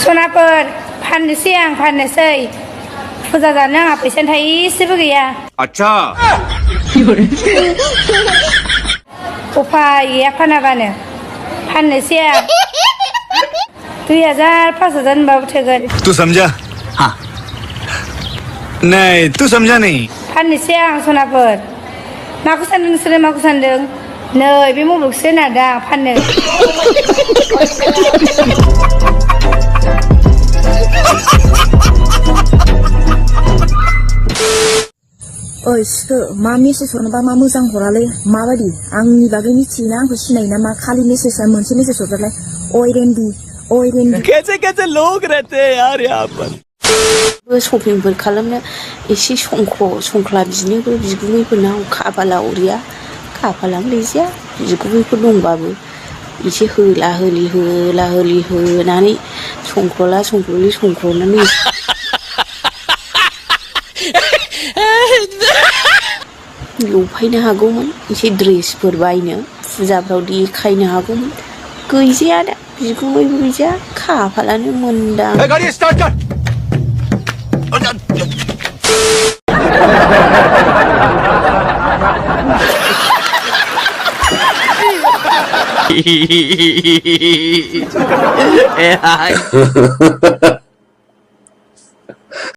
सनाफोर फाननोसै आं फाननोसै फुजा जानो आंहा फैसा थाइसेबो गैया अच्छा उफाय गैया फानाबानो फाननोसै आं 2000 5000 होनबाबो थोगोन तू समझा हाँ नहीं तू समझा नहीं फाननोसै आं सनाफोर माखौ सानदों नोंसोरो माखौ सानदों नै बे मबाइलखौसो नारदां फाननो ओइ सिखो मा मेसेज हरनोबा मा मोजां हरालै माबायदि आंनि बागै मिथियोना आंखौ सिनायो ना मा खालि मेसेजआ मोनसे मेसेज हरबालाय ओइ रेन्डि कैसे कैसे लोग रहते हैं यार यहाँ पर शपिंफोर खालामनो एसे संख्ला बिनोबो बिगुमैफोरनाव खाफाला उरिया खाफालानो गैजाया बिगुमैफोर दंबाबो एसे होला होलि होनानै संख्लनानै लफायनो हागौमोन एसे ड्रेसफोर बायनो फुजाफ्राव देखायनो हागौमोन गैजाया दा बिगुमैबो गैजाया खाफालानो मोनदां गाड़ी स्टार्ट कर यार